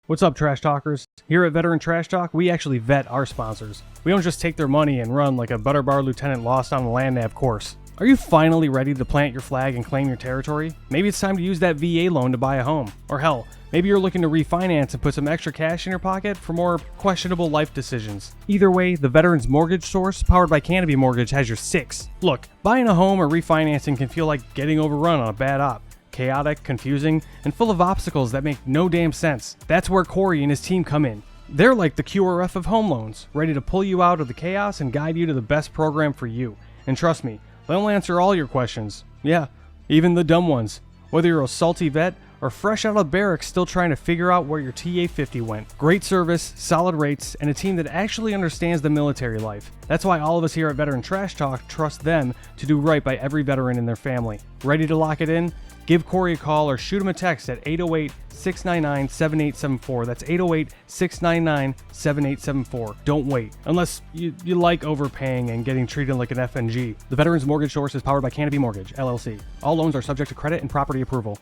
What's up, Trash Talkers? Here at Veteran Trash Talk, we actually vet our sponsors. We don't just take their money and run like a Butterbar lieutenant lost on a land nav course. Are you finally ready to plant your flag and claim your territory? Maybe it's time to use that VA loan to buy a home. Or hell, maybe you're looking to refinance and put some extra cash in your pocket for more questionable life decisions. Either way, the Veterans Mortgage Source, powered by Canopy Mortgage, has your six. Look, buying a home or refinancing can feel like getting overrun on a bad op. Chaotic, confusing, and full of obstacles that make no damn sense. That's where Corey and his team come in. They're like the QRF of home loans, ready to pull you out of the chaos and guide you to the best program for you. And trust me, they'll answer all your questions. Yeah, even the dumb ones. Whether you're a salty vet or fresh out of barracks still trying to figure out where your TA-50 went. Great service, solid rates, and a team that actually understands the military life. That's why all of us here at Veteran Trash Talk trust them to do right by every veteran and their family. Ready to lock it in? Give Corey a call or shoot him a text at 808-699-7874. That's 808-699-7874. Don't wait. Unless you like overpaying and getting treated like an FNG. The Veterans Mortgage Source is powered by Canopy Mortgage, LLC. All loans are subject to credit and property approval.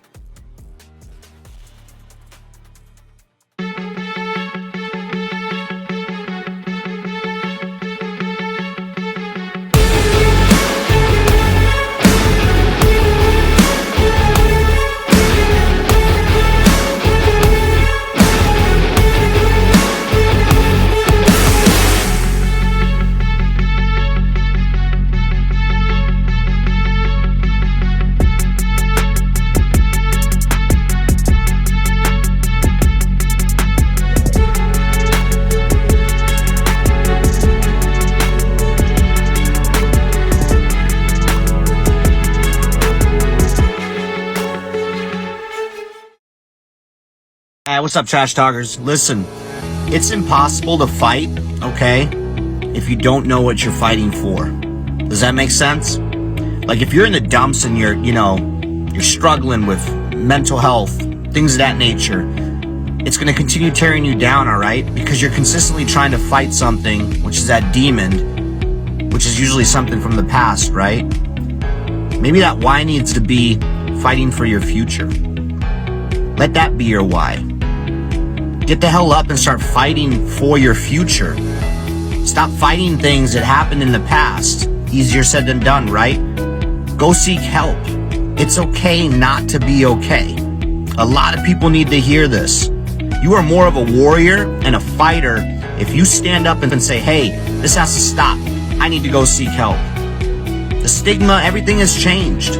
What's up, Trash Talkers? Listen, it's impossible to fight, okay, if you don't know what you're fighting for. Does that make sense? Like, if you're in the dumps and you're struggling with mental health, things of that nature, it's going to continue tearing you down, all right? Because you're consistently trying to fight something, which is that demon, which is usually something from the past, right? Maybe that why needs to be fighting for your future. Let that be your why. Get the hell up and start fighting for your future. Stop fighting things that happened in the past. Easier said than done, right? Go seek help. It's okay not to be okay. A lot of people need to hear this. You are more of a warrior and a fighter if you stand up and say, hey, this has to stop. I need to go seek help. The stigma, everything has changed.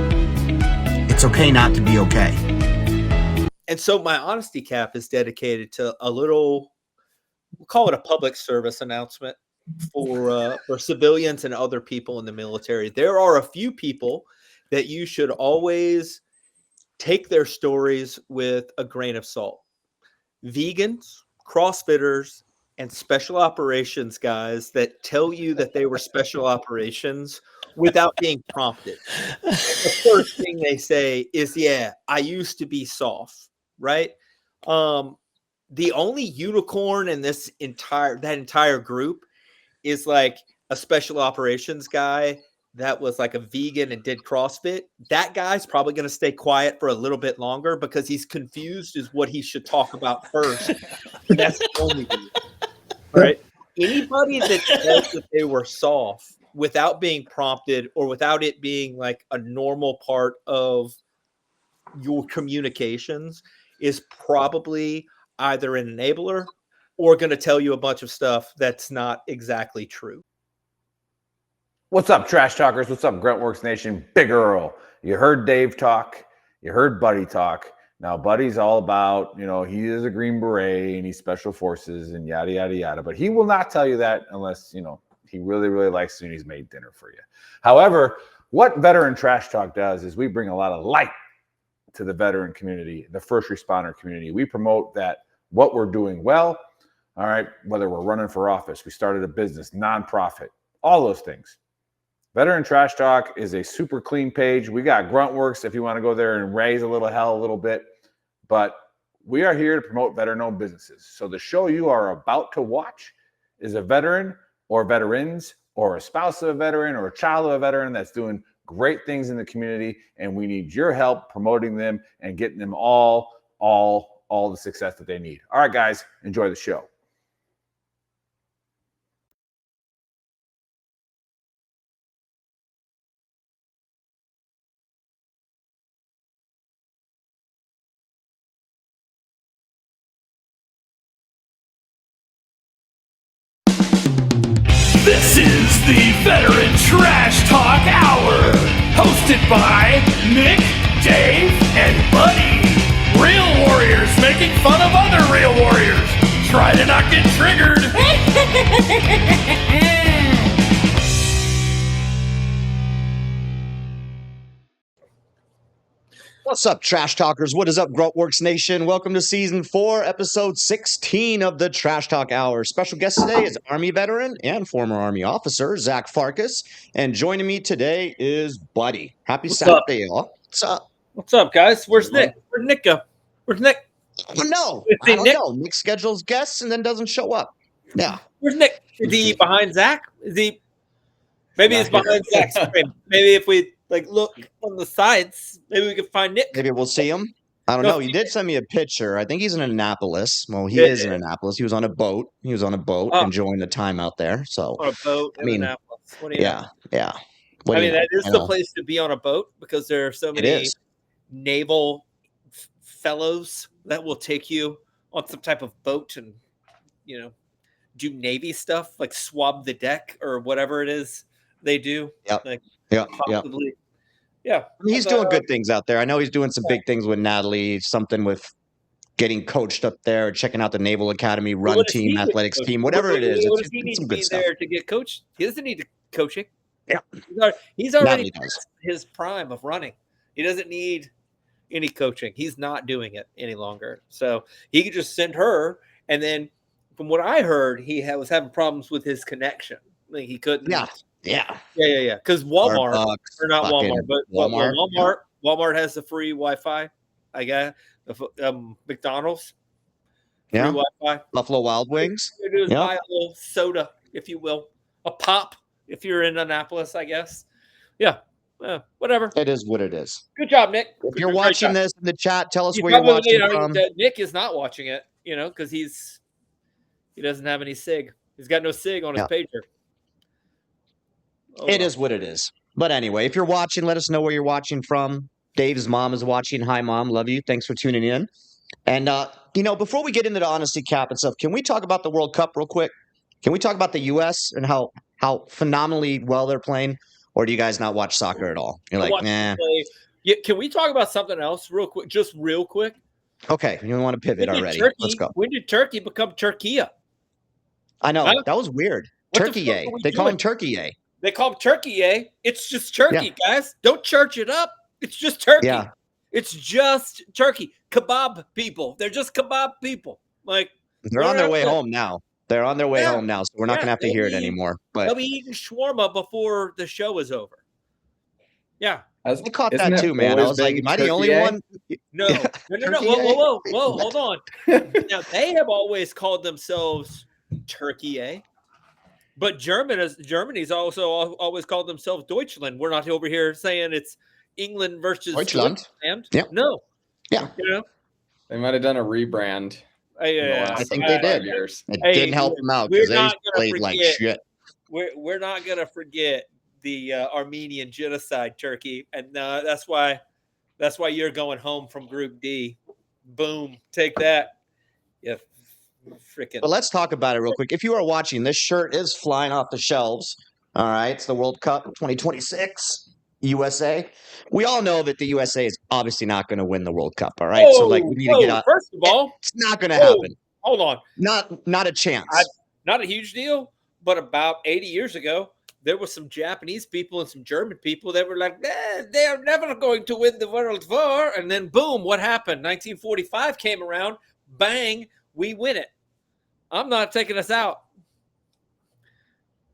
It's okay not to be okay. And so my honesty cap is dedicated to a little, we'll call it a public service announcement for civilians and other people in the military. There are a few people that you should always take their stories with a grain of salt. Vegans, CrossFitters, and special operations guys that tell you that they were special operations without being prompted. The first thing they say is, yeah, I used to be soft. Right. The only unicorn in that entire group is like a special operations guy that was like a vegan and did CrossFit. That guy's probably going to stay quiet for a little bit longer because he's confused as what he should talk about first. And that's the only reason. All right. Anybody that says that they were soft without being prompted or without it being like a normal part of your communications is probably either an enabler or going to tell you a bunch of stuff that's not exactly true. What's up, Trash Talkers? What's up, Gruntworks Nation? Big Earl. You heard Dave talk. You heard Buddy talk. Now, Buddy's all about, he is a Green Beret and he's Special Forces and yada, yada, yada. But he will not tell you that unless, he really, really likes you and he's made dinner for you. However, what Veteran Trash Talk does is we bring a lot of light to the veteran community, the first responder community. We promote that what we're doing well, all right, whether we're running for office, we started a business, nonprofit, all those things. Veteran Trash Talk is a super clean page. We got Gruntworks if you want to go there and raise a little hell a little bit, but we are here to promote veteran-owned businesses. So the show you are about to watch is a veteran or veterans or a spouse of a veteran or a child of a veteran that's doing great things in the community, and we need your help promoting them and getting them all all the success that they need. All right, guys, enjoy the show. This is the Veteran Trash Talk Hour, hosted by Nick, Dave, and Buddy. Real warriors making fun of other real warriors. Try to not get triggered. What's up, Trash Talkers? What is up, Gruntworks Nation? Welcome to Season 4, Episode 16 of the Trash Talk Hour. Special guest today is Army veteran and former Army officer Zach Farkas. And joining me today is Buddy. Happy Saturday, y'all. What's up? What's up, guys? Where's Nick? Where'd Nick go? Where's Nick? No, Hey, I don't Nick? know. Nick schedules guests and then doesn't show up. Yeah. Where's Nick? Is he behind Zach? Is he? Maybe he's behind Zach's frame. Maybe if we look on the sides, maybe we could find Nick. Maybe we'll see him. I don't know. He did send me a picture. I think he's in Annapolis. Well, he is in Annapolis. He was on a boat. Enjoying the time out there. So On a boat in Annapolis. What do you know? Yeah. That is the place to be on a boat because there are so many naval fellows that will take you on some type of boat and do Navy stuff, like swab the deck or whatever it is they do. Possibly. Yeah. I mean, he's doing good things out there. I know he's doing some big things with Natalie, something with getting coached up there, checking out the Naval Academy run team, athletics team, whatever it is. What does he need to be there to get coached? He doesn't need coaching. Yeah. He's already past his prime of running. He doesn't need any coaching. He's not doing it any longer. So he could just send her. And then from what I heard, he was having problems with his connection. Like he couldn't. Yeah. Because Walmart, or not Walmart, but Walmart has the free Wi-Fi. I guess McDonald's, free Wi-Fi. Buffalo Wild Wings. Buy a little soda, if you will, a pop if you're in Annapolis, I guess. Yeah, whatever. It is what it is. Good job, Nick. If you're watching this in the chat, tell us where you're watching from. Nick is not watching it, because he doesn't have any SIG. He's got no SIG on his pager. It is what it is. But anyway, if you're watching, let us know where you're watching from. Dave's mom is watching. Hi, Mom. Love you. Thanks for tuning in. And, before we get into the honesty cap and stuff, can we talk about the World Cup real quick? Can we talk about the U.S. and how phenomenally well they're playing? Or do you guys not watch soccer at all? You're like, nah. Yeah, can we talk about something else real quick? Just real quick. Okay. You want to pivot already. Let's go. When did Turkey become Turkiya? I know. That was weird. Turkey-A. They call him Turkey-A. They call him Turkey-A. It's just Turkey, guys. Don't church it up. It's just Turkey. Yeah. It's just Turkey. Kebab people. They're just kebab people. Like they're on their way home now. They're on their way home now, so we're not going to have to hear it anymore. But they'll be eating shawarma before the show is over. Yeah. I caught that too, man. I was like, am I the only one? No. Whoa. Hold on. Now, they have always called themselves Turkey-A. But Germany's also always called themselves Deutschland. We're not over here saying it's England versus Deutschland. Yeah. No. Yeah. They might have done a rebrand. I think they did. It didn't help them out because they played like shit. We're not going to forget the Armenian genocide, Turkey, and that's why you're going home from Group D. Boom, take that. Yeah. But let's talk about it real quick. If you are watching, this shirt is flying off the shelves. All right. It's the World Cup 2026 USA. We all know that the USA is obviously not going to win the World Cup. All right. So we need to get out. First of all, it's not going to happen. Hold on. Not a chance. Not a huge deal. But about 80 years ago, there were some Japanese people and some German people that were like, they're never going to win the World War. And then boom, what happened? 1945 came around. Bang. We win it. I'm not taking us out.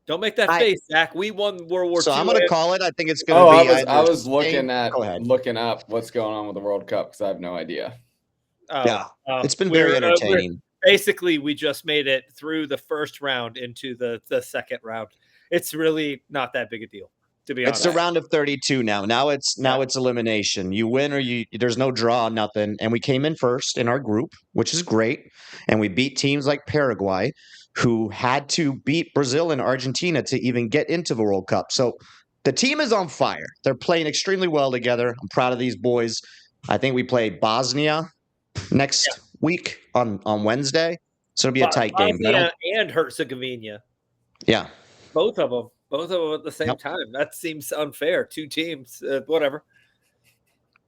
Don't make that face, Zach. We won World War II. So I'm going to call it. I think it's going to be. I was looking up what's going on with the World Cup because I have no idea. It's been very entertaining. Basically, we just made it through the first round into the second round. It's really not that big a deal. To be It's honest, a round of 32 now. Now it's elimination. You win or there's no draw, nothing. And we came in first in our group, which is great. And we beat teams like Paraguay, who had to beat Brazil and Argentina to even get into the World Cup. So the team is on fire. They're playing extremely well together. I'm proud of these boys. I think we play Bosnia next week on Wednesday. So it'll be a tight game. But I Bosnia don't, and Herzegovina, yeah. both of them at the same Yep. time. That seems unfair. Two teams, whatever.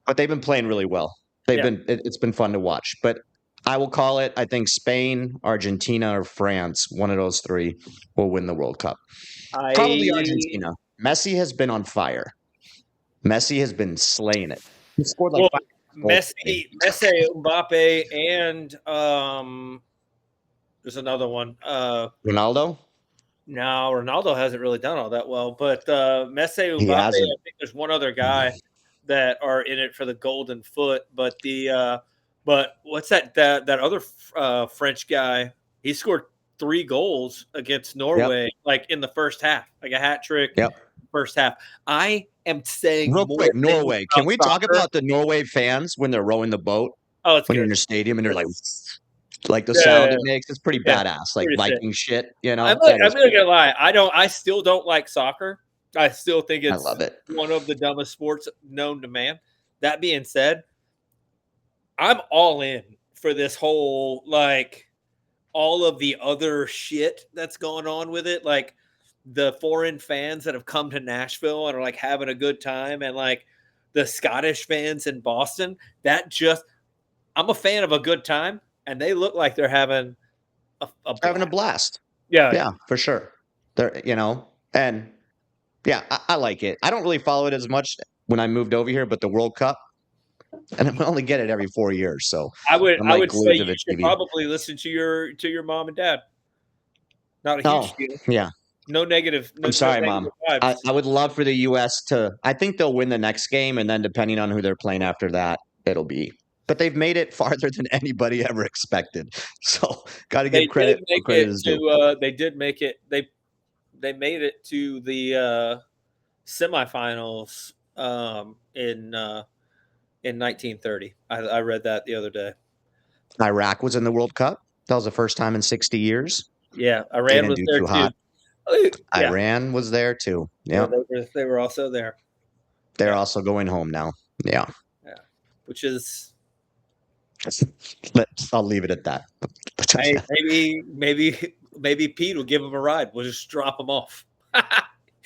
But they've been playing really well. It's been fun to watch. But I will call it, I think Spain, Argentina, or France, one of those three will win the World Cup. Probably Argentina. Messi has been on fire. Messi has been slaying it. He scored like 5 goals. Messi, Mbappe, and there's another one. Ronaldo? No, Ronaldo hasn't really done all that well, but Messi, He Mbappe, I hasn't. think there's one other guy that are in it for the golden foot. But but what's that other French guy? He scored 3 goals against Norway, like in the first half, like a hat trick. Yep. First half. I am saying Real more quick, things Norway. Can about we talk soccer. about the Norway fans when they're rowing the boat? Oh, it's when you're in good. your stadium and they're like the sound it makes? It's pretty badass, like pretty Viking shit. You know, I'm not gonna lie. I still don't like soccer. I still think I it's love it. one of the dumbest sports known to man. That being said, I'm all in for this whole, like, all of the other shit that's going on with it. Like the foreign fans that have come to Nashville and are like having a good time, and like the Scottish fans in Boston. I'm a fan of a good time, and they look like they're having having a blast. Yeah, for sure. They're, and yeah, I like it. I don't really follow it as much when I moved over here, but the World Cup, and we only get it every 4 years, so I would glued say to you the should TV. probably listen to your mom and dad. Not a huge deal. Yeah. No negative. I'm sorry, no Mom. vibes. I would love for the U.S. to. I think they'll win the next game, and then depending on who they're playing after that, it'll be. But they've made it farther than anybody ever expected. So got to give credit. Credit is due. They did make it. They made it to the semifinals in 1930. I read that the other day. Iraq was in the World Cup. That was the first time in 60 years. Yeah, Iran was there too. Hot. Iran was there too. Yeah, they were also there. They're also going home now. Yeah. Yeah, which is. I'll leave it at that. Maybe Pete will give him a ride. We'll just drop him off.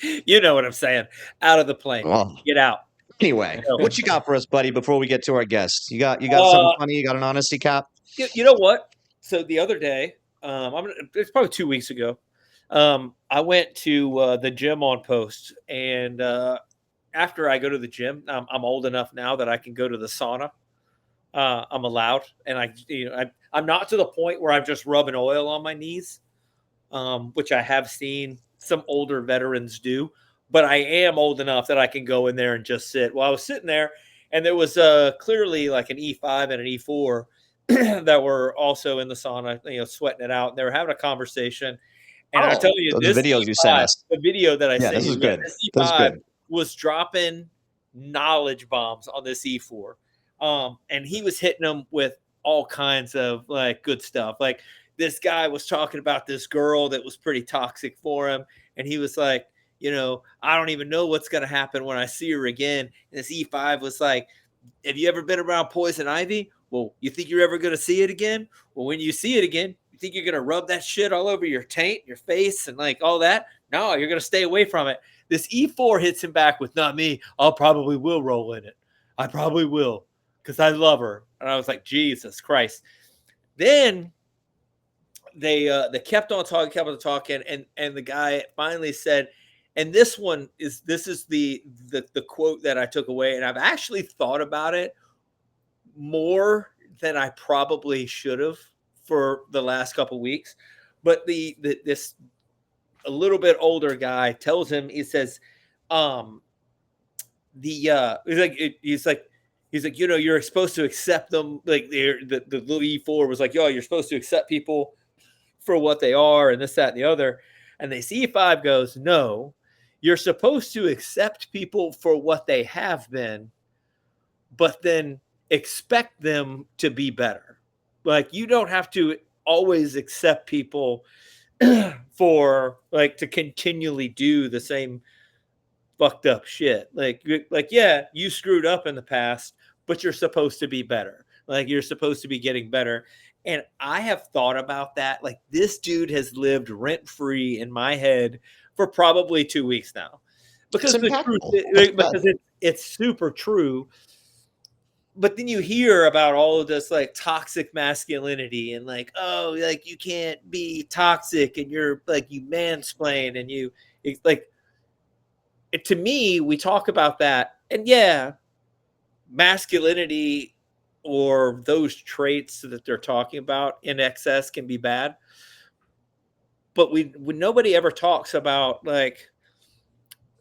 You know what I'm saying? Out of the plane. Well, get out. Anyway, what you got for us, buddy? Before we get to our guests, you got something funny? You got an honesty cap? You know what? So the other day, it's probably 2 weeks ago. I went to the gym on post, and after I go to the gym, I'm old enough now that I can go to the sauna. I'm allowed, and I'm not to the point where I'm just rubbing oil on my knees, which I have seen some older veterans do. But I am old enough that I can go in there and just sit. Well, I was sitting there, and there was clearly like an E5 and an E4 that were also in the sauna, sweating it out. And they were having a conversation. And I tell you, the videos you sent us, the video that I sent this you, is good. This E5 was dropping knowledge bombs on this E4. And he was hitting them with all kinds of like good stuff. Like this guy was talking about this girl that was pretty toxic for him. And he was like, I don't even know what's going to happen when I see her again. And this E5 was like, have you ever been around poison ivy? Well, you think you're ever going to see it again? Well, when you see it again, you think you're going to rub that shit all over your taint, your face, and like all that? No, you're going to stay away from it. This E4 hits him back with, not me. I'll probably will roll in it. I probably will because I love her. And I was like, Jesus Christ. Then they kept on talking, and the guy finally said, and this is the quote that I took away, and I've actually thought about it more than I probably should have for the last couple of weeks. But this a little bit older guy tells him, he says, he's like, you're supposed to accept them. Like the little E4 was like, you're supposed to accept people for what they are, and this, that, and the other. And the C5 goes, no, you're supposed to accept people for what they have been, but then expect them to be better. Like, you don't have to always accept people for like to continually do the same fucked up shit. Like, yeah, you screwed up in the past, but you're supposed to be better. Like, you're supposed to be getting better. And I have thought about that. Like, this dude has lived rent free in my head for probably 2 weeks now, because the truth, because it's super true. But then you hear about all of this like toxic masculinity and like, oh, like you can't be toxic and you're like, you mansplain and you like, to me, we talk about that. And yeah, masculinity or those traits that they're talking about in excess can be bad. But when nobody ever talks about like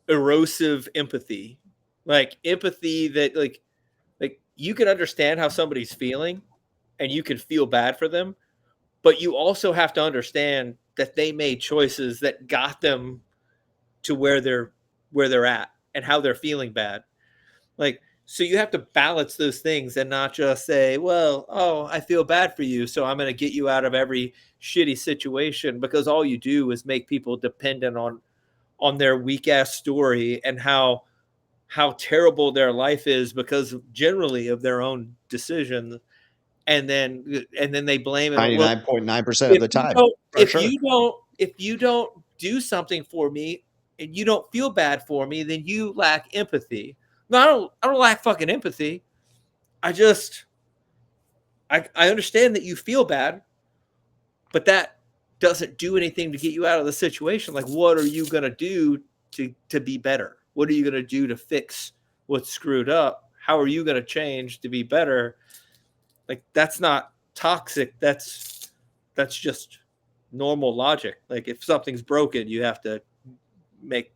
erosive empathy, like empathy that like you can understand how somebody's feeling and you can feel bad for them, but you also have to understand that they made choices that got them to where they're at and how they're feeling bad. Like, so you have to balance those things and not just say, well, oh, I feel bad for you, so I'm going to get you out of every shitty situation, because all you do is make people dependent on their weak ass story and how terrible their life is because generally of their own decisions, and then they blame it. 99.9% of the time. If you don't do something for me and you don't feel bad for me, then you lack empathy. No, I don't lack fucking empathy. I understand that you feel bad, but that doesn't do anything to get you out of the situation. Like, what are you gonna do to be better? What are you gonna do to fix what's screwed up? How are you gonna change to be better? Like, that's not toxic. That's just normal logic. Like, if something's broken, you have to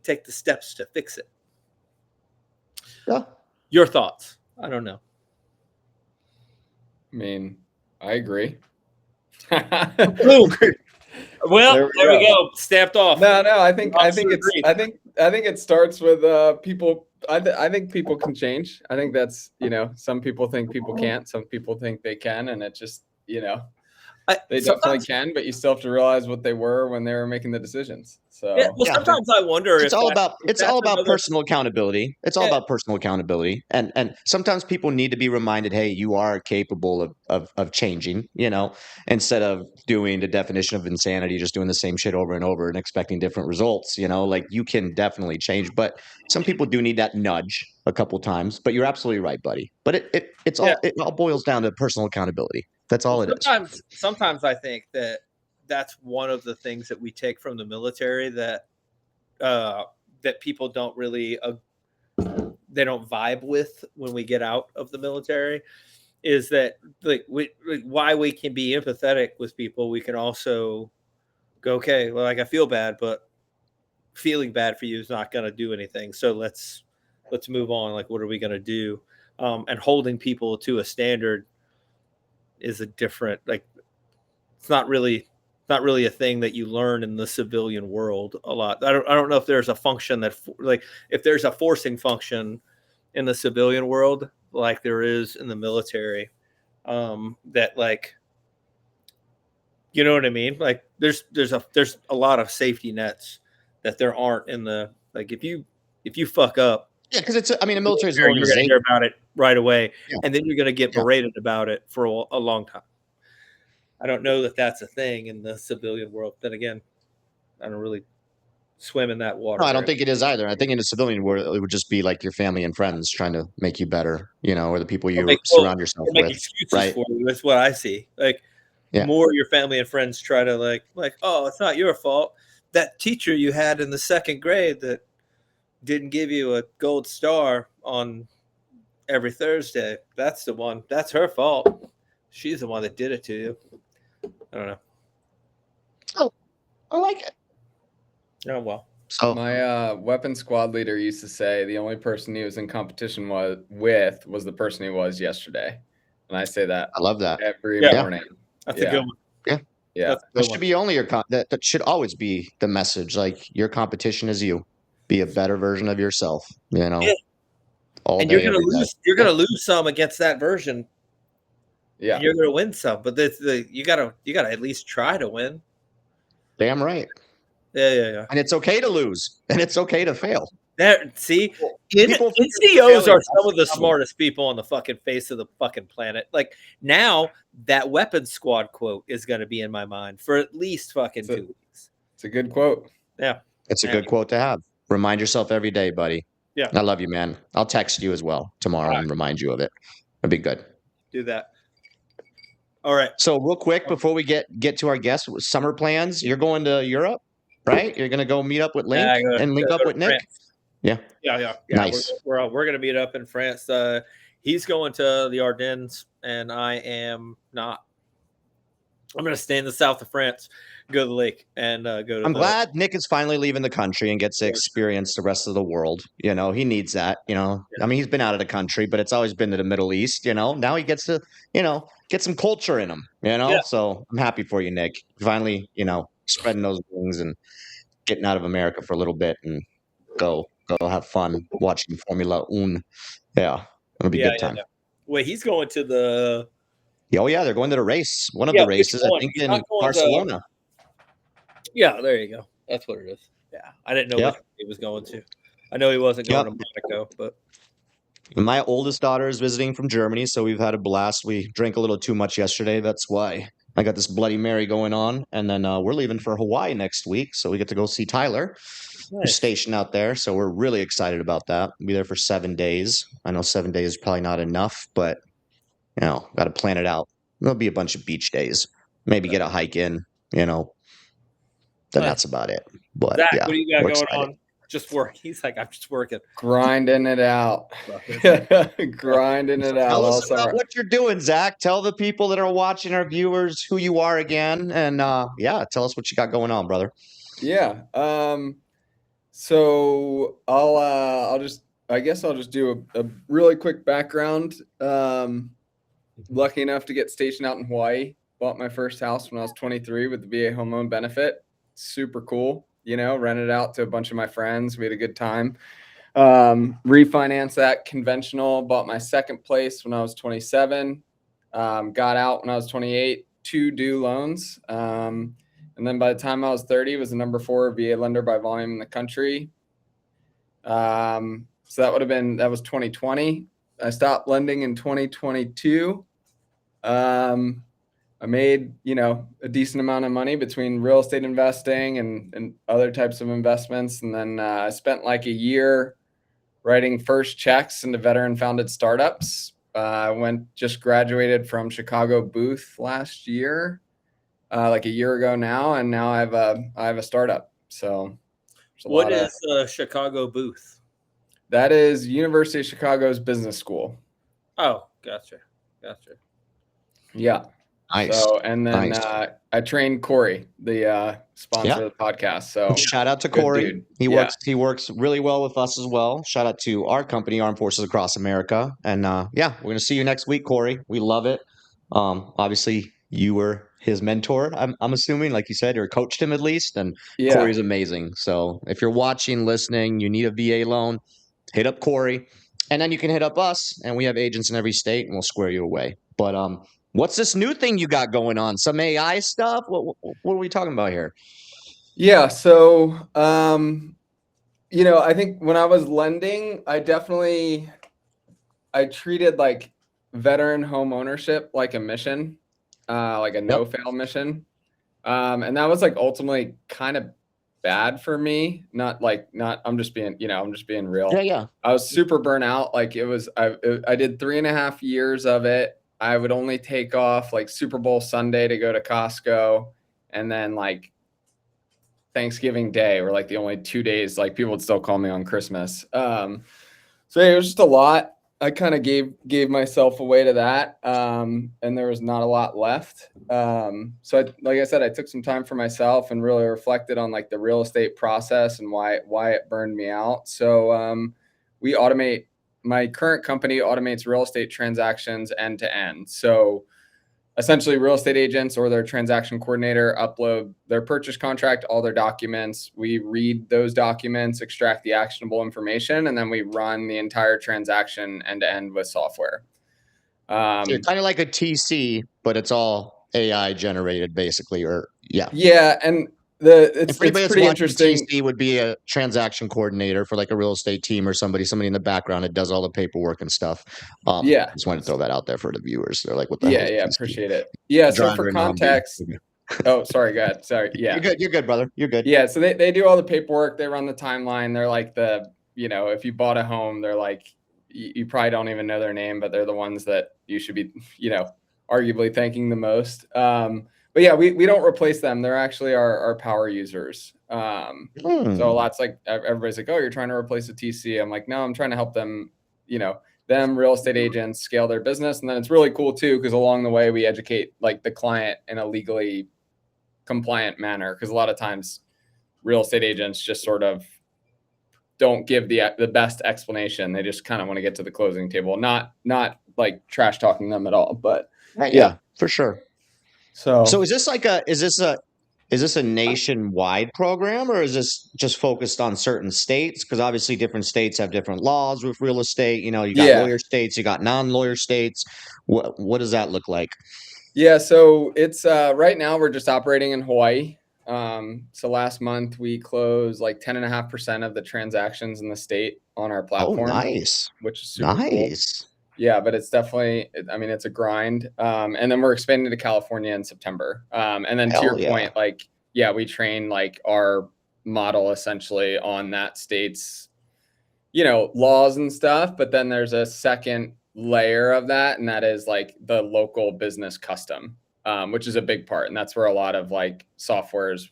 take the steps to fix it. Yeah. Your thoughts? I don't know. I mean, I agree. Well, there we go. Stamped off. No, I think it starts with people. I think people can change. I think that's, some people think people can't, some people think they can, and it just, they definitely can, but you still have to realize what they were when they were making the decisions. So sometimes I wonder it's all about personal accountability. It's all about personal accountability, and sometimes people need to be reminded, hey, you are capable of changing. Instead of doing the definition of insanity, just doing the same shit over and over and expecting different results. Like, you can definitely change, but some people do need that nudge a couple times. But you're absolutely right, buddy. But it all boils down to personal accountability. That's all it is. Sometimes I think that's one of the things that we take from the military that people don't really they don't vibe with when we get out of the military, is that why we can be empathetic with people. We can also go, okay, well, like, I feel bad, but feeling bad for you is not going to do anything. So let's move on. Like, what are we going to do? And holding people to a standard is a different, like, it's not really a thing that you learn in the civilian world a lot. I don't know if there's a function that, like, if there's a forcing function in the civilian world like there is in the military, that, like, you know what I mean? Like, there's a lot of safety nets that there aren't in the, like, if you fuck up. Yeah, because the military is an you're going to hear about it right away, and then you're going to get berated about it for a long time. I don't know that that's a thing in the civilian world. Then again, I don't really swim in that water. No, I don't think it is either. I think in the civilian world, it would just be like your family and friends trying to make you better, or the people you surround yourself with. Excuses, right? For you. That's what I see. Like, more your family and friends try to like, oh, it's not your fault. That teacher you had in the second grade that didn't give you a gold star on every Thursday, that's the one. That's her fault. She's the one that did it to you. I don't know. Oh, I like it. Oh, well. So my weapons squad leader used to say the only person he was in competition with was the person he was yesterday. And I say that. I love that. Every morning. That's a good one. Yeah. That should be only that should always be the message. Like, your competition is you. Be a better version of yourself. You know, Yeah. all And day, you're gonna every day. lose. You're gonna lose some against that version. Yeah. And you're gonna win some, but you gotta at least try to win. Damn right. Yeah. And it's okay to lose, and it's okay to fail. That see, People fear NCOs failure. are That's some of the problem. smartest people on the fucking face of the fucking planet. Like now, that weapons squad quote is gonna be in my mind for at least fucking 2 weeks. It's a good quote. Yeah, It's a good quote to have. Remind yourself every day, buddy. Yeah. I love you, man. I'll text you as well tomorrow and remind you of it. It'd be good. do that. All right. So real quick before we get to our guests, summer plans. You're going to Europe, right? You're gonna go meet up with Link and link up with Nick. France. Yeah. Nice. We're gonna meet up in France. He's going to the Ardennes, and I am not. I'm gonna stay in the south of France, go to the lake, and go to. I'm glad Nick is finally leaving the country and gets to experience the rest of the world. You know, he needs that. You know, I mean, he's been out of the country, but it's always been to the Middle East. You know, now he gets to, get some culture in him. You know, so I'm happy for you, Nick. Finally, spreading those wings and getting out of America for a little bit and go have fun watching Formula One. Yeah, it'll be a good time. Yeah. Wait, he's going to the. Oh yeah, they're going to the race. One of the races, I think, in Barcelona. Yeah, there you go. That's what it is. Yeah, I didn't know which one he was going to. I know he wasn't going to Monaco, but my oldest daughter is visiting from Germany, so we've had a blast. We drank a little too much yesterday. That's why I got this Bloody Mary going on, and then we're leaving for Hawaii next week, so we get to go see Tyler. We're stationed out there, so we're really excited about that. We'll be there for 7 days. I know 7 days is probably not enough, but got to plan it out. There'll be a bunch of beach days. Maybe get a hike in. Then that's about it. But Zach, yeah, what do you got going on? Just work. He's like, I'm just working. Grinding it out. Grinding it out. Tell us about what you're doing, Zach. Tell the people that are watching, our viewers, who you are again. And tell us what you got going on, brother. Yeah. So I'll just do a really quick background. Lucky enough to get stationed out in Hawaii. Bought my first house when I was 23 with the VA home loan benefit. Super cool. Rented out to a bunch of my friends. We had a good time. Refinanced that conventional. Bought my second place when I was 27. Got out when I was 28. 2 due loans. And then by the time I was 30, was the number 4 VA lender by volume in the country. So that was 2020. I stopped lending in 2022. I made, a decent amount of money between real estate investing and other types of investments. And then I spent like a year writing first checks into veteran founded startups. I just graduated from Chicago Booth last year, like a year ago now. And now I have a startup. So what is Chicago Booth? That is University of Chicago's business school. Oh, gotcha. Yeah. Nice. So, and then I trained Corey, the sponsor of the podcast. So shout out to Corey. He works really well with us as well. Shout out to our company, Armed Forces Across America. And we're going to see you next week, Corey. We love it. Obviously, you were his mentor, I'm assuming, like you said, or coached him at least. And Corey's amazing. So if you're watching, listening, you need a VA loan, hit up Corey. And then you can hit up us. And we have agents in every state, and we'll square you away. But what's this new thing you got going on? Some AI stuff? What are we talking about here? Yeah. So, I think when I was lending, I treated like veteran home ownership like a mission, like a no-fail mission. And that was like ultimately kind of bad for me. I'm just being real. Yeah. I was super burnt out. Like I did 3.5 years of it. I would only take off like Super Bowl Sunday to go to Costco, and then like Thanksgiving Day were like the only 2 days. Like people would still call me on Christmas. So it was just a lot. I kind of gave myself away to that, and there was not a lot left. So like I said, I took some time for myself and really reflected on like the real estate process and why it burned me out. So my current company automates real estate transactions end to end. So essentially real estate agents or their transaction coordinator upload their purchase contract, all their documents. We read those documents, extract the actionable information, and then we run the entire transaction end to end with software. So you're kind of like a TC, but it's all AI generated, basically. Or yeah, and it's pretty interesting. TC would be a transaction coordinator for like a real estate team or somebody in the background that does all the paperwork and stuff. Yeah, just wanted to throw that out there for the viewers. They're like, "What the hell?" Yeah, appreciate it. Yeah, so for Driver and context, oh, sorry, go ahead. Sorry, yeah, You're good, brother. You're good. Yeah, so they do all the paperwork. They run the timeline. They're like if you bought a home, they're like you probably don't even know their name, but they're the ones that you should be arguably thanking the most. But yeah, we don't replace them. They're actually our power users. So lots like everybody's like, oh, you're trying to replace a TC. I'm like, no, I'm trying to help them, them real estate agents scale their business. And then it's really cool too, because along the way we educate like the client in a legally compliant manner. Because a lot of times real estate agents just sort of don't give the best explanation. They just kind of want to get to the closing table, not like trash talking them at all. But yeah, for sure. So is this a nationwide program, or is this just focused on certain states? Because obviously different states have different laws with real estate. You got lawyer states, you got non-lawyer states. What does that look like? Yeah, so it's right now we're just operating in Hawaii. So last month we closed like 10.5% of the transactions in the state on our platform. Oh, nice. Which is super cool. Yeah, but it's definitely, it's a grind. And then we're expanding to California in September. And then to your point, we train like our model essentially on that state's, laws and stuff. But then there's a second layer of that, and that is like the local business custom, which is a big part. And that's where a lot of like softwares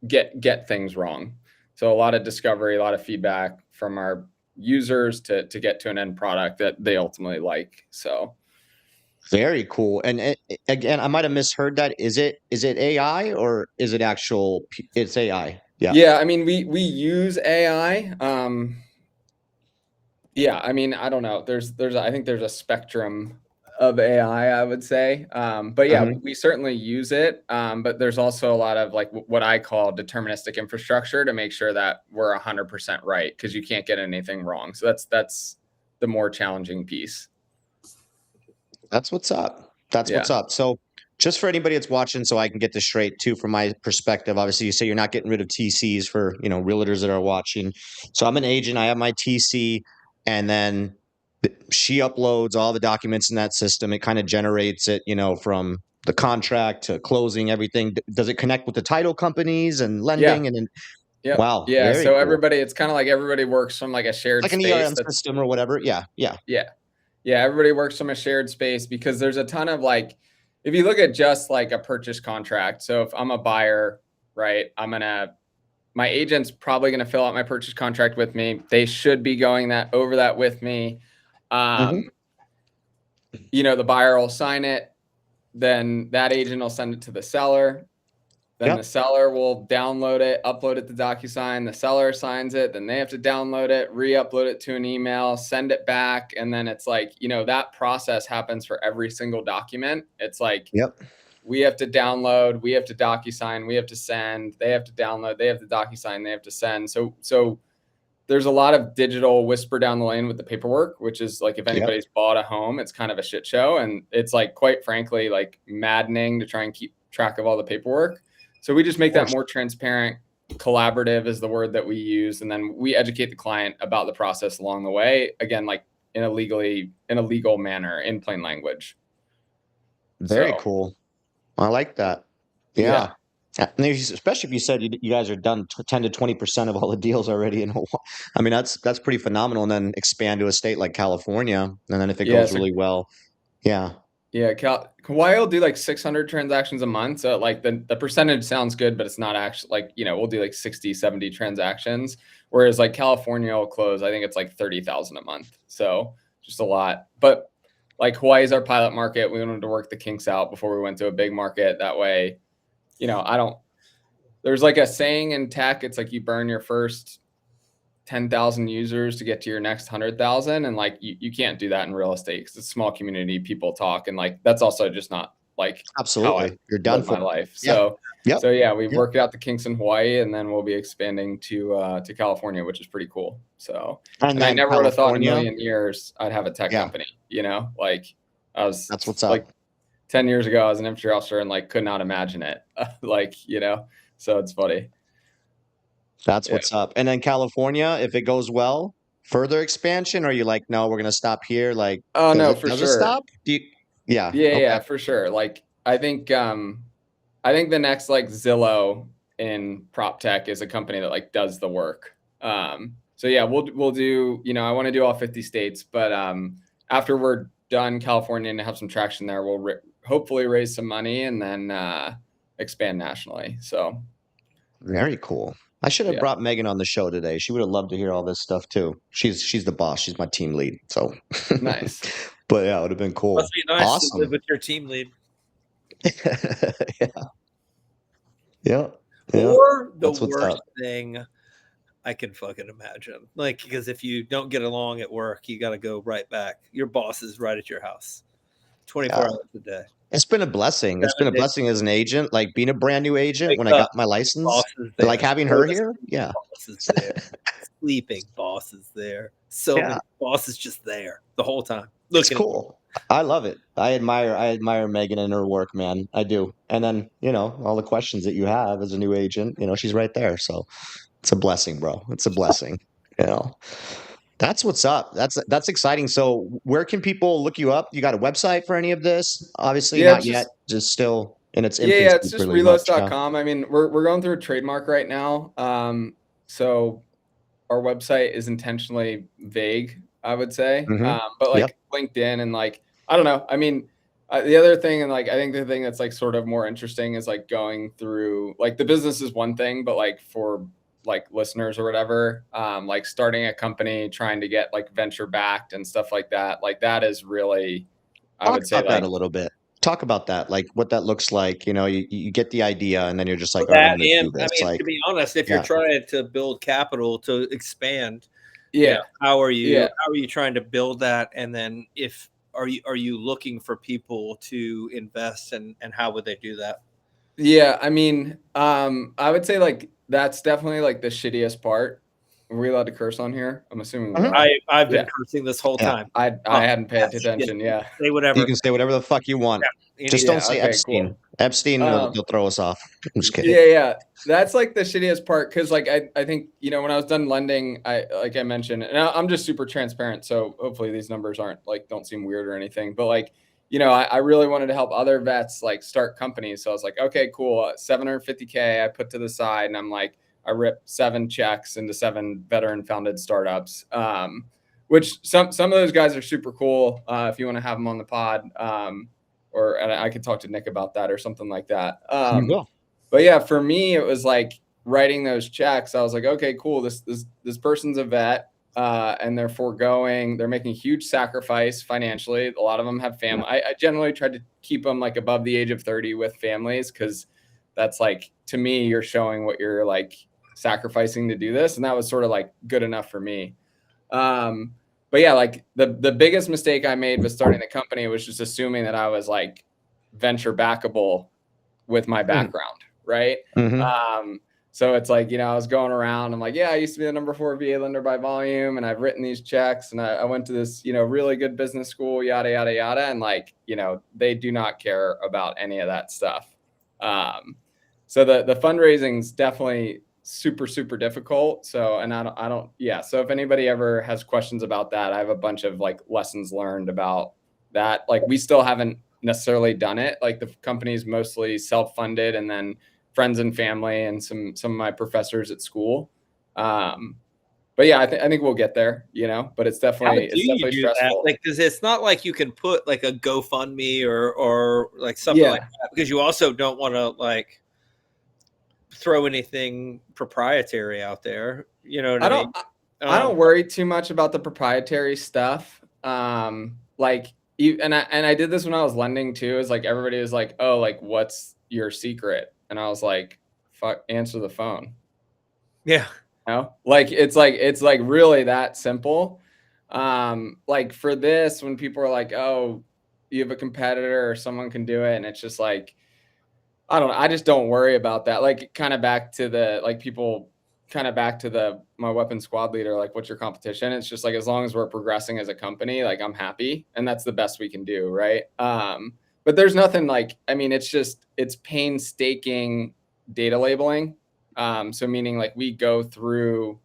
get things wrong. So a lot of discovery, a lot of feedback from our users to get to an end product that they ultimately like. So very cool. And again, I might have misheard that. Is it AI or is it it's AI? Yeah, we use AI. I don't know. I think there's a spectrum of AI, I would say. But yeah, we certainly use it. But there's also a lot of like what I call deterministic infrastructure to make sure that we're 100% right, because you can't get anything wrong. So that's the more challenging piece. That's what's up. What's up. So just for anybody that's watching, so I can get this straight too, from my perspective, obviously you say you're not getting rid of TCs for, realtors that are watching. So I'm an agent. I have my TC, and then she uploads all the documents in that system. It kind of generates it, from the contract to closing, everything. Does it connect with the title companies and lending? And then, wow. Yeah. So cool. Everybody, it's kind of like everybody works from like a shared like space. Like an ERM system or whatever. Yeah. Everybody works from a shared space, because there's a ton of like, if you look at just like a purchase contract. So if I'm a buyer, right, my agent's probably going to fill out my purchase contract with me. They should be going over that with me. The buyer will sign it. Then that agent will send it to the seller. Then the seller will download it, upload it to DocuSign. The seller signs it. Then they have to download it, re-upload it to an email, send it back. And then it's like, that process happens for every single document. It's like, we have to download, we have to DocuSign, we have to send, they have to download, they have to DocuSign, they have to send. So there's a lot of digital whisper down the lane with the paperwork, which is like, if anybody's bought a home, it's kind of a shit show. And it's like, quite frankly, like maddening to try and keep track of all the paperwork. So we just make that more transparent. Collaborative is the word that we use. And then we educate the client about the process along the way. Again, like in a legal manner, in plain language. Very cool. I like that. Yeah. And especially if you said you guys are done 10 to 20% of all the deals already in Hawaii. That's pretty phenomenal. And then expand to a state like California. And then if it goes really well. Yeah. Yeah. Hawaii will do like 600 transactions a month. So like the percentage sounds good, but it's not actually like, we'll do like 60, 70 transactions. Whereas like California will close, I think it's like 30,000 a month. So just a lot. But like Hawaii is our pilot market. We wanted to work the kinks out before we went to a big market. That way, there's like a saying in tech, it's like you burn your first 10,000 users to get to your next 100,000. And like, you can't do that in real estate because it's a small community, people talk. And like, that's also just not like Absolutely. You're done for my life. Yeah. So, Yep. so yeah, we've Yep. worked out the kinks in Hawaii, and then we'll be expanding to California, which is pretty cool. So, and I never would have thought in a million years I'd have a tech company, you know, like that's what's up. Like 10 years ago, I was an infantry officer and like could not imagine it. Like, you know, so it's funny. That's what's up. And then California, if it goes well, further expansion, or are you like, no, we're gonna stop here? Like, Oh no, does it stop? Yeah. Yeah, for sure. Like I think the next like Zillow in prop tech is a company that like does the work. So yeah, we'll do, you know, I want to do all 50 states, but after we're done California and have some traction there, we'll hopefully raise some money and then expand nationally. So very cool. I should have brought Megan on the show today. She would have loved to hear all this stuff too. She's the boss. She's my team lead. So nice. But yeah, it would have been cool. Must be nice awesome. to live with your team lead. Yeah. Or the worst thing I can fucking imagine. Like, because if you don't get along at work, you got to go right back. Your boss is right at your house 24 hours a day. It's been a blessing. It's been a blessing as an agent, like being a brand new agent when I got my license. Like having her here. Yeah. Bosses there. Sleeping bosses there. So many bosses just there the whole time. It's cool. I love it. I admire Megan and her work, man. I do. And then, you know, all the questions that you have as a new agent, you know, she's right there. So it's a blessing, bro. It's a blessing. You know. That's what's up. That's exciting. So where can people look you up? You got a website for any of this? Obviously not yet. Just still in its infancy. Yeah, it's just relos.com. I mean, we're going through a trademark right now. So our website is intentionally vague, I would say. But like LinkedIn and like, I don't know. I mean, the other thing, and like, I think the thing that's like sort of more interesting is like going through, like the business is one thing, but like for like listeners or whatever, like starting a company, trying to get like venture backed and stuff like that. Like that is really, I would say like, that a little bit. Talk about that, like what that looks like. You know, you get the idea and then you're just like, I mean, to be honest, if you're trying to build capital to expand, how are you trying to build that? And then are you looking for people to invest and how would they do that? Yeah, I mean, I would say like that's definitely like the shittiest part. Are we allowed to curse on here? I'm assuming I've been cursing this whole time. I hadn't paid attention. Yeah. Say whatever. You can say whatever the fuck you want. Just don't say Epstein. Cool. Epstein will throw us off. I'm just kidding. Yeah. That's like the shittiest part because like I think, you know, when I was done lending, like I mentioned, and I'm just super transparent. So hopefully these numbers don't seem weird or anything. But like, you know, I really wanted to help other vets like start companies. So I was like, okay, cool. $750K I put to the side, and I'm like, I ripped 7 checks into 7 veteran founded startups, which some of those guys are super cool. If you want to have them on the pod, and I could talk to Nick about that or something like that. But yeah, for me, it was like writing those checks. I was like, okay, cool. This person's a vet. And they're making huge sacrifice financially. A lot of them have family. I generally tried to keep them like above the age of 30 with families, because that's like, to me, you're showing what you're like sacrificing to do this. And that was sort of like good enough for me. But yeah, like the biggest mistake I made with starting the company was just assuming that I was like venture backable with my background. Right. So it's like, you know, I was going around, I'm like, yeah, I used to be the number 4 VA lender by volume, and I've written these checks, and I went to this, you know, really good business school, yada, yada, yada. And like, you know, they do not care about any of that stuff. So the fundraising's definitely super, super difficult. So, and I don't. So if anybody ever has questions about that, I have a bunch of like lessons learned about that. Like we still haven't necessarily done it. Like the company's mostly self-funded, and then friends and family and some of my professors at school. But yeah, I think we'll get there, you know, but it's definitely stressful. Like, cause it's not like you can put like a GoFundMe or like something like that, because you also don't want to like throw anything proprietary out there. You know what I mean? I don't worry too much about the proprietary stuff. Like, and I did this when I was lending too, is like, everybody was like, oh, like what's your secret? And I was like, fuck, answer the phone. Yeah. know, like it's like really that simple. Like for this, when people are like, oh, you have a competitor or someone can do it, and it's just like, I don't know, I just don't worry about that. Like kind of back to the like people kind of back to the my weapon squad leader, like what's your competition? It's just like as long as we're progressing as a company, like I'm happy, and that's the best we can do, right? But there's nothing like, I mean, it's painstaking data labeling. So meaning like we go through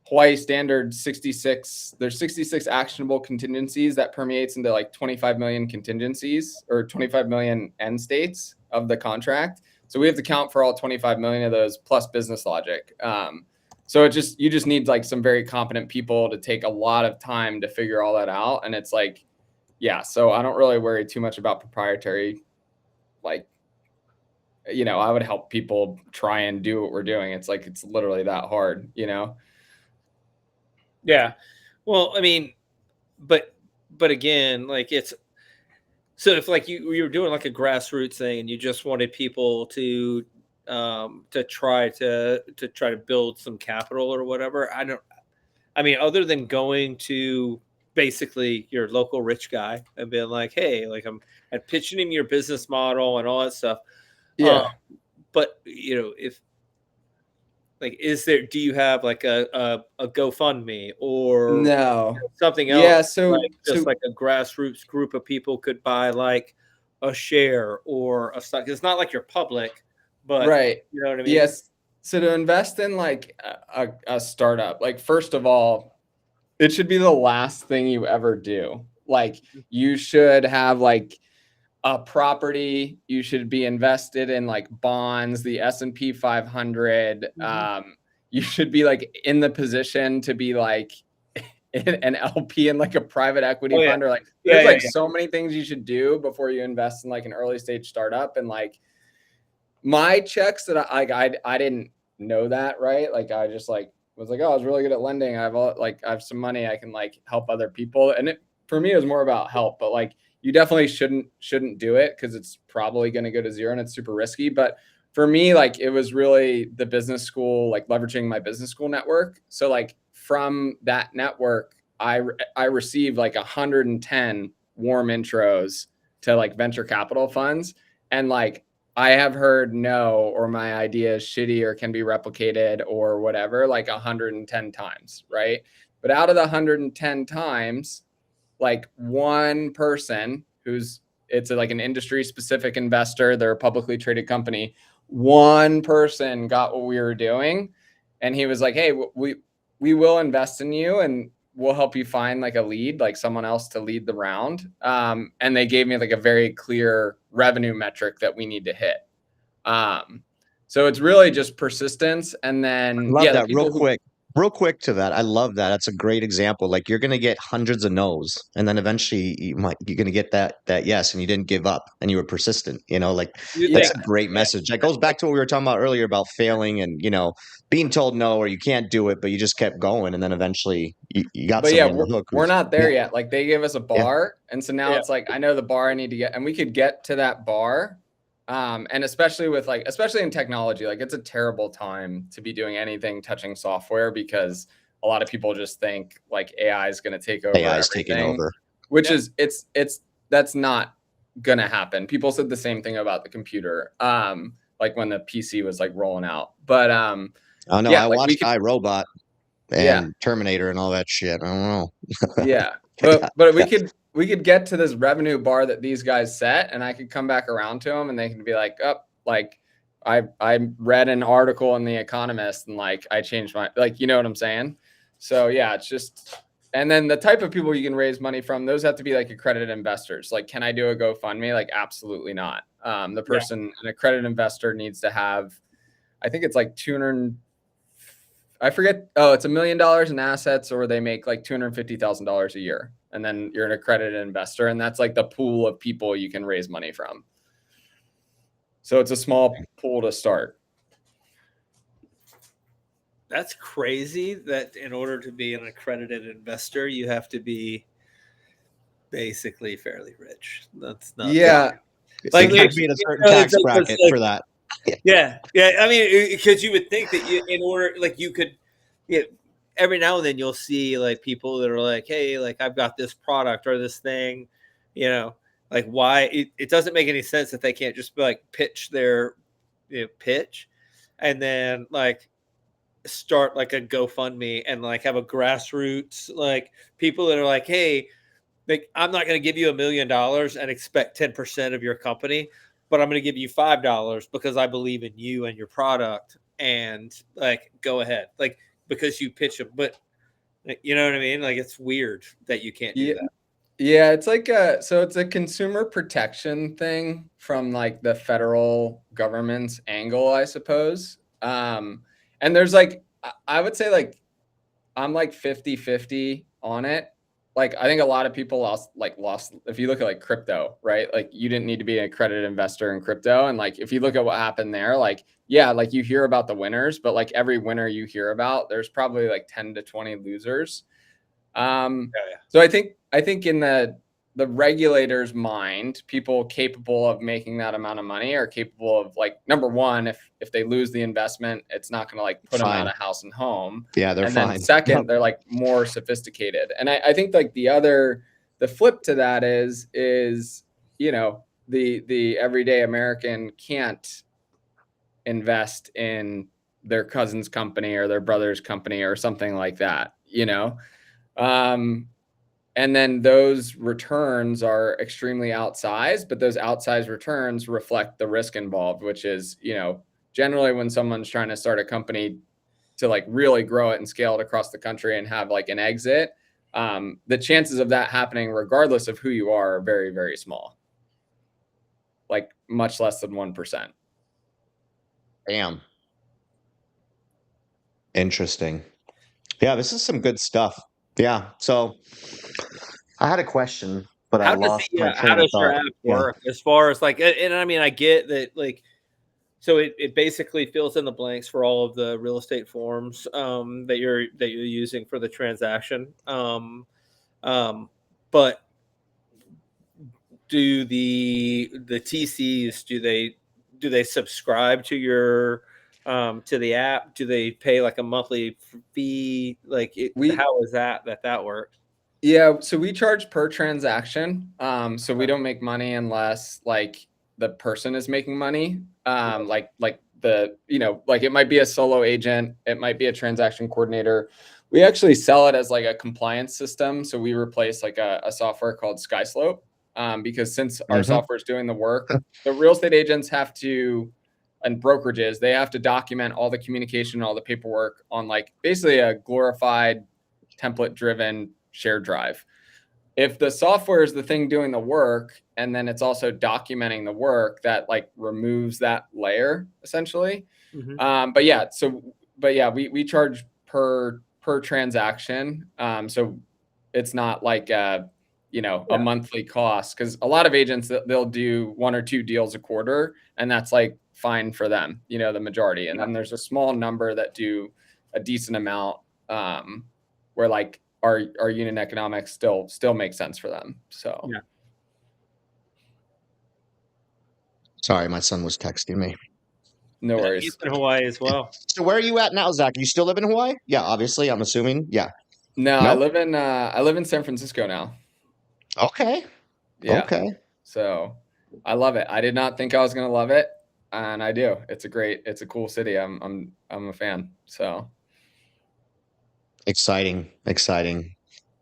Hawaii standard 66, there's 66 actionable contingencies that permeates into like 25 million contingencies or 25 million end states of the contract. So we have to count for all 25 million of those plus business logic. So you just need like some very competent people to take a lot of time to figure all that out. And it's like, yeah, so I don't really worry too much about proprietary. Like, you know, I would help people try and do what we're doing. It's like, it's literally that hard, you know? Yeah. Well, I mean, but again, like it's, so if like you were doing like a grassroots thing and you just wanted people to try to build some capital or whatever, I mean, other than going to basically your local rich guy and being like, hey, like I'm and pitching him your business model and all that stuff. Yeah. But you know, if like, do you have like a GoFundMe or No. something else? Yeah. So Like just like a grassroots group of people could buy like a share or a stock. It's not like you're public, but right. you know what I mean? Yes. So to invest in like a startup, like first of all, it should be the last thing you ever do. Like you should have like a property, you should be invested in like bonds, the S&P 500. You should be like in the position to be like an LP in like a private equity fund, or like there's so many things you should do before you invest in like an early stage startup. And like my checks that I didn't know that, right? Like I just like was like, oh, I was really good at lending. I have some money, I can like help other people. And for me, it was more about help, but like you definitely shouldn't do it because it's probably going to go to zero and it's super risky. But for me, like it was really the business school, like leveraging my business school network. So like from that network, I received like 110 warm intros to like venture capital funds. And like, I have heard no, or my idea is shitty or can be replicated or whatever, like 110 times. Right. But out of the 110 times, like one person it's like an industry specific investor, they're a publicly traded company. One person got what we were doing. And he was like, hey, we will invest in you and we'll help you find like a lead, like someone else to lead the round. And they gave me like a very clear revenue metric that we need to hit. So it's really just persistence. And then Love that. Real quick to that. I love that. That's a great example. Like you're going to get hundreds of no's and then eventually you're going to get that yes. And you didn't give up and you were persistent, you know, like that's a great message. That goes back to what we were talking about earlier about failing and, you know, being told no, or you can't do it, but you just kept going. And then eventually you got someone on the hook. We're not there yet. Like they gave us a bar. And so now it's like, I know the bar I need to get, and we could get to that bar. And especially in technology, like it's a terrible time to be doing anything touching software because a lot of people just think like AI is going to take over. AI is taking over, which is that's not going to happen. People said the same thing about the computer. Like when the PC was like rolling out, but I watched iRobot and Terminator and all that shit. I don't know. Yeah, but we could get to this revenue bar that these guys set, and I could come back around to them and they can be like, oh, like I read an article in The Economist and like I changed my, like, you know what I'm saying? So yeah, it's just, and then the type of people you can raise money from, those have to be like accredited investors. Like, can I do a GoFundMe? Like, absolutely not. The person, an accredited investor needs to have, I think it's like 200, I forget. Oh, it's $1 million in assets, or they make like $250,000 a year. And then you're an accredited investor. And that's like the pool of people you can raise money from. So it's a small pool to start. That's crazy that in order to be an accredited investor, you have to be basically fairly rich. That's not. Yeah. Like you be in a certain tax bracket for that. Yeah. I mean, because you would think that in order, like you could, yeah, every now and then you'll see like people that are like, hey, like I've got this product or this thing, you know, like why it doesn't make any sense that they can't just like pitch their pitch and then like start like a GoFundMe and like have a grassroots like people that are like, hey, like I'm not going to give you $1 million and expect 10% of your company, but I'm going to give you $5 because I believe in you and your product, and like go ahead, like because you pitch them. But you know what I mean? Like it's weird that you can't do Yeah, that. yeah, it's like it's a consumer protection thing from like the federal government's angle, I suppose. And there's like I would say like I'm like 50-50 on it. Like I think a lot of people lost if you look at like crypto, right? Like you didn't need to be an accredited investor in crypto. And like if you look at what happened there, like yeah, like you hear about the winners, but like every winner you hear about, there's probably like 10 to 20 losers. So I think in the regulator's mind, people capable of making that amount of money are capable of like number one, if they lose the investment, it's not going to like put them out of house and home. Yeah, they're and fine. then second, they're like more sophisticated. And I think like the flip to that is you know the everyday American can't invest in their cousin's company or their brother's company or something like that, you know. And then those returns are extremely outsized, but those outsized returns reflect the risk involved, which is, you know, generally when someone's trying to start a company to like really grow it and scale it across the country and have like an exit, the chances of that happening, regardless of who you are very, very small, like much less than 1%. Damn. Interesting. Yeah, this is some good stuff. Yeah. So I had a question, but I lost my How train of does your thought. app Yeah. work as far as like, and I mean, I get that like, so it basically fills in the blanks for all of the real estate forms that you're using for the transaction. But do the TCs do they subscribe to your to the app? Do they pay like a monthly fee? Like how is that works? Yeah, so we charge per transaction. So we don't make money unless like the person is making money. Like the, you know, like it might be a solo agent, it might be a transaction coordinator. We actually sell it as like a compliance system. So we replace like a software called SkySlope. Because since our software is doing the work, the real estate agents have to, and brokerages, they have to document all the communication, all the paperwork on like basically a glorified template driven shared drive. If the software is the thing doing the work and then it's also documenting the work, that like removes that layer essentially. But yeah, we charge per transaction. So it's not like you know, a monthly cost, because a lot of agents, they'll do 1 or 2 deals a quarter and that's like fine for them, you know, the majority. And then there's a small number that do a decent amount, where like our unit economics still makes sense for them. So Yeah. Sorry, my son was texting me. no He's worries. in Hawaii as well. So where are you at now, Zach? You still live in Hawaii? Yeah, obviously, I'm assuming. Yeah. No, No? I live in San Francisco now. Okay. Yeah. Okay. So I love it. I did not think I was gonna love it, and I do. It's a cool city. I'm a fan. So Exciting.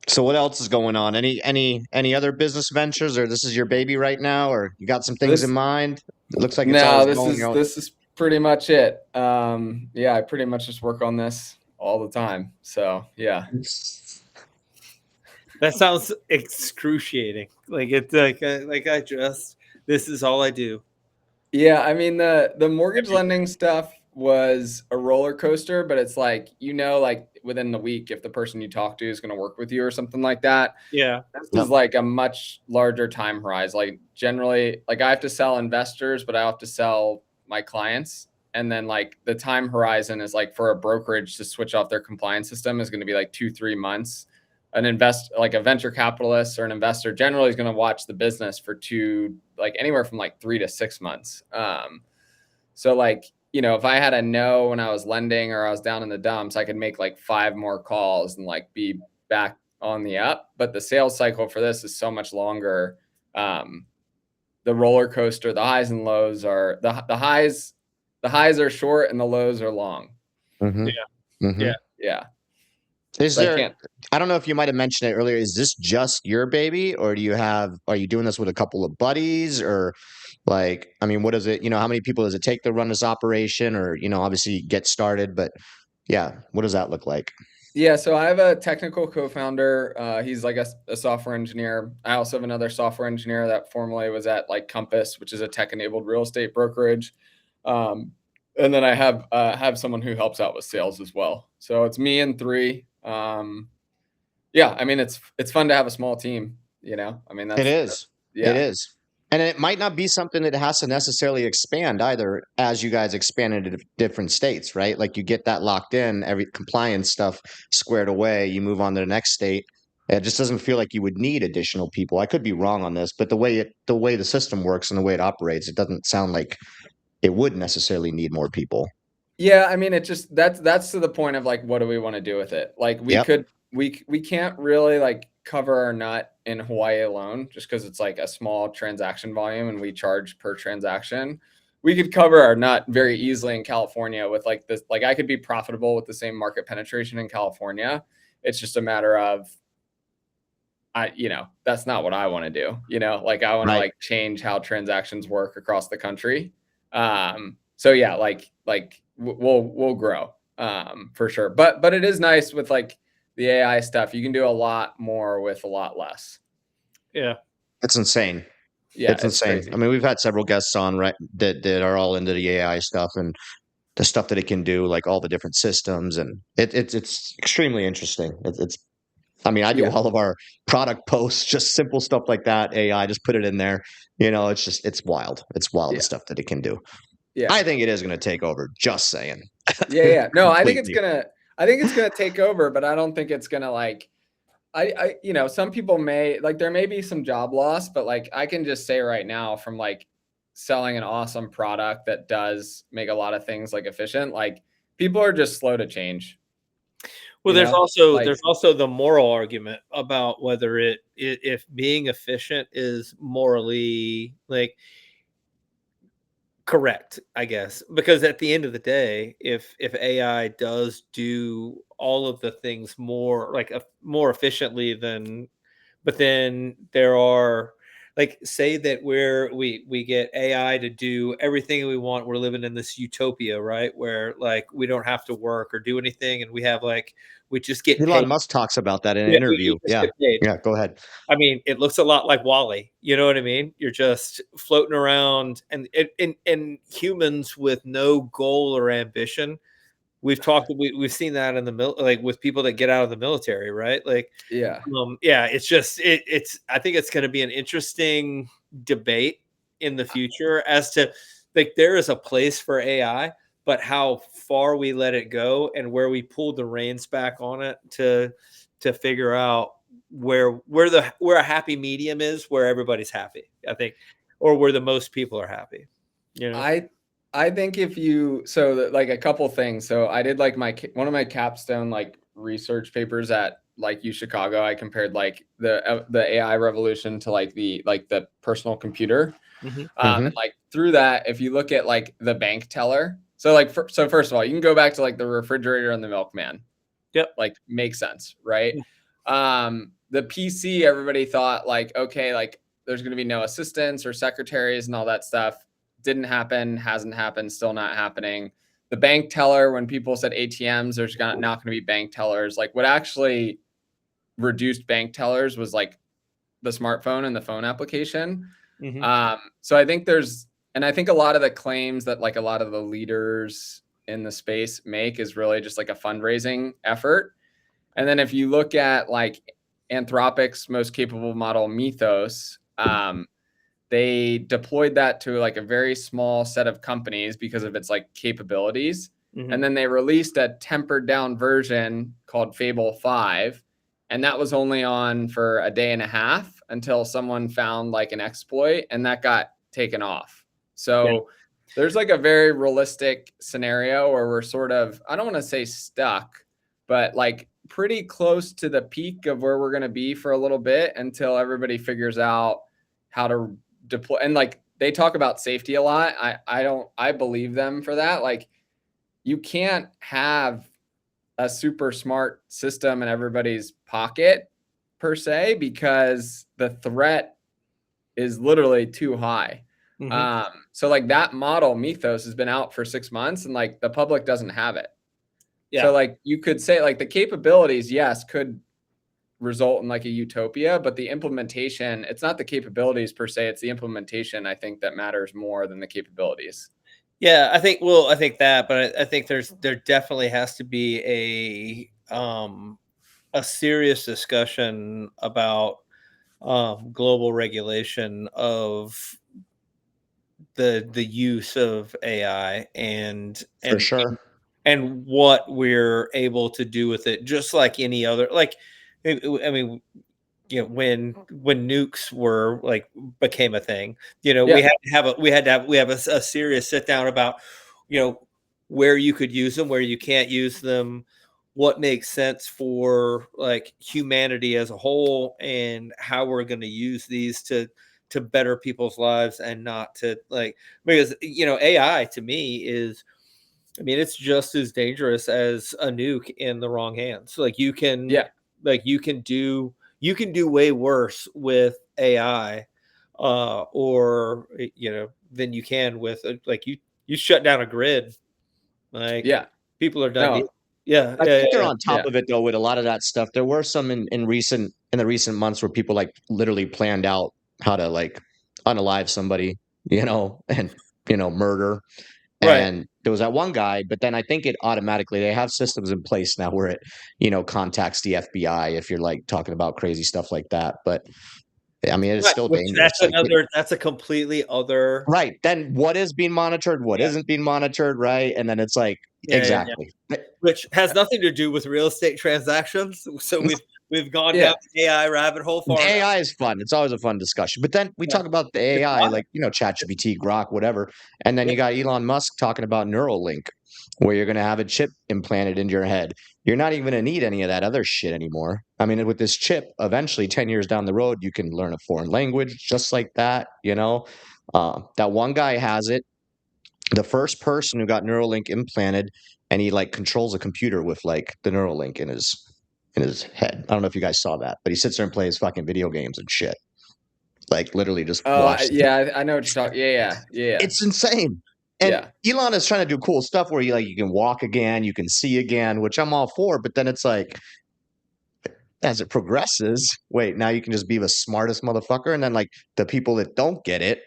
So what else is going on? Any other business ventures, or this is your baby right now, or you got some things in this mind? It looks like it's no, always this going on. is pretty much it. Yeah, I pretty much just work on this all the time. So yeah. That sounds excruciating. Like it's like I just this is all I do. Yeah, I mean the mortgage lending stuff was a roller coaster, but it's like, you know, like within the week if the person you talk to is going to work with you or something like that. Yeah. This is like a much larger time horizon. Like generally, like I have to sell investors, but I have to sell my clients. And then like the time horizon is like for a brokerage to switch off their compliance system is going to be like 2-3 months. Like a venture capitalist or an investor generally is going to watch the business for anywhere from like 3 to 6 months. So like if I had a no when I was lending or I was down in the dumps, I could make like 5 more calls and like be back on the up. But the sales cycle for this is so much longer. The roller coaster, the highs and lows are the highs are short and the lows are long. Mm-hmm. Yeah. Mm-hmm. Yeah. Yeah. Is So I there? can't. I don't know if you might have mentioned it earlier. Is this just your baby, or are you doing this with a couple of buddies, or like, I mean, what is it? How many people does it take to run this operation, or obviously get started, but yeah, what does that look like? Yeah, so I have a technical co-founder. He's like a software engineer. I also have another software engineer that formerly was at like Compass, which is a tech-enabled real estate brokerage. And then I have someone who helps out with sales as well. So it's me and 3. Yeah, I mean it's fun to have a small team. I mean It is. yeah. It is. And it might not be something that has to necessarily expand either as you guys expand into different states, right? Like you get that locked in, every compliance stuff squared away, you move on to the next state. It just doesn't feel like you would need additional people. I could be wrong on this, but the way the system works and the way it operates, it doesn't sound like it would necessarily need more people. Yeah, I mean, it just that's to the point of like, what do we want to do with it? Like, Yep. we can't really like cover our nut in Hawaii alone, just because it's like a small transaction volume and we charge per transaction. We could cover our nut very easily in California with like this. Like, I could be profitable with the same market penetration in California. It's just a matter of that's not what I want to do. Like I want to Right. like change how transactions work across the country. So yeah, like we'll grow for sure. But it is nice with like the AI stuff. You can do a lot more with a lot less. Yeah. It's insane. Yeah, It's insane. crazy. I mean, we've had several guests on, right, that are all into the AI stuff and the stuff that it can do, like all the different systems, and it's extremely interesting. It's I mean, I do Yeah. all of our product posts, just simple stuff like that. AI, just put it in there. It's wild. It's wild Yeah. the stuff that it can do. Yeah. I think it is going to take over. Just saying. Yeah. No, I think Completely. it's gonna take over, but I don't think it's gonna like some people may like there may be some job loss, but like I can just say right now from like selling an awesome product that does make a lot of things like efficient, like people are just slow to change. Well, You there's know? also Like- there's also the moral argument about whether if being efficient is morally like correct, I guess, because at the end of the day, if AI does do all of the things more efficiently than, but then there are like say that we get AI to do everything we want. We're living in this utopia, right? Where like we don't have to work or do anything, and we just get paid. Elon Musk talks about that in an Yeah, interview. we just Yeah. get paid. Yeah. Go ahead. I mean, it looks a lot like Wally. You know what I mean? You're just floating around, and humans with no goal or ambition. We've seen that in like with people that get out of the military, right? Like, yeah. yeah, it's just it's. I think it's going to be an interesting debate in the future as to like there is a place for AI, but how far we let it go and where we pull the reins back on it to figure out where a happy medium is, where everybody's happy, I think, or where the most people are happy. I think like a couple things. So I did like one of my capstone like research papers at like U Chicago. I compared like the AI revolution to like the personal computer. And like through that, if you look at like the bank teller, so like so first of all, you can go back to like the refrigerator and the milkman. Yep. Like makes sense, right? The PC, everybody thought like, okay, like there's going to be no assistants or secretaries and all that stuff. Didn't happen, hasn't happened, still not happening. The bank teller, when people said ATMs, there's not going to be bank tellers. Like what actually reduced bank tellers was like the smartphone and the phone application. So I think I think a lot of the claims that like a lot of the leaders in the space make is really just like a fundraising effort. And then if you look at like Anthropic's most capable model, Mythos, they deployed that to like a very small set of companies because of its like capabilities. And then they released a tempered down version called Fable 5. And that was only on for a day and a half until someone found like an exploit and that got taken off. So there's like a very realistic scenario where we're sort of, I don't want to say stuck, but like pretty close to the peak of where we're going to be for a little bit until everybody figures out how to deploy. And like they talk about safety a lot. I believe them for that. Like you can't have a super smart system in everybody's pocket per se, because the threat is literally too high. So like that model Mythos has been out for 6 months and like the public doesn't have it. Yeah. So like you could say like the capabilities, yes, could result in like a utopia, but the implementation, it's not the capabilities per se, it's the implementation I think that matters more than the capabilities. Yeah, I think that, but I think there definitely has to be a serious discussion about global regulation of the use of AI and For sure. and what we're able to do with it, just like any other, like, I mean, you know, when nukes were like became a thing, you know, we had to have a serious sit down about, you know, where you could use them, where you can't use them, what makes sense for like humanity as a whole, and how we're going to use these to better people's lives, and not to like, because, you know, AI to me is, I mean, it's just as dangerous as a nuke in the wrong hands. Like you can, you can do way worse with AI, or, you know, than you can with like you shut down a grid. Like, people are done. No. I think they're on top of it though with a lot of that stuff. There were some in the recent months where people like literally planned out how to like unalive somebody, you know, and murder. And there was that one guy, but then I think it automatically, they have systems in place now where it, contacts the FBI if you're like talking about crazy stuff like that. But I mean, it's still dangerous. That's a completely other. Right. Then what is being monitored? What isn't being monitored? Right. And then it's like, exactly. Which has nothing to do with real estate transactions. So we've gone down the AI rabbit hole far enough. AI is fun. It's always a fun discussion. But then we talk about the AI, like, ChatGPT, Grok, whatever. And then you got Elon Musk talking about Neuralink, where you're going to have a chip implanted into your head. You're not even going to need any of that other shit anymore. I mean, with this chip, eventually 10 years down the road, you can learn a foreign language just like that, That one guy has it. The first person who got Neuralink implanted, and he like controls a computer with like the Neuralink in his head. I don't know if you guys saw that, but he sits there and plays fucking video games and shit. Like literally just watch. Yeah, I know what you're talking. Yeah. It's insane. And Elon is trying to do cool stuff where you can walk again, you can see again, which I'm all for. But then it's like, as it progresses, wait, now you can just be the smartest motherfucker, and then like the people that don't get it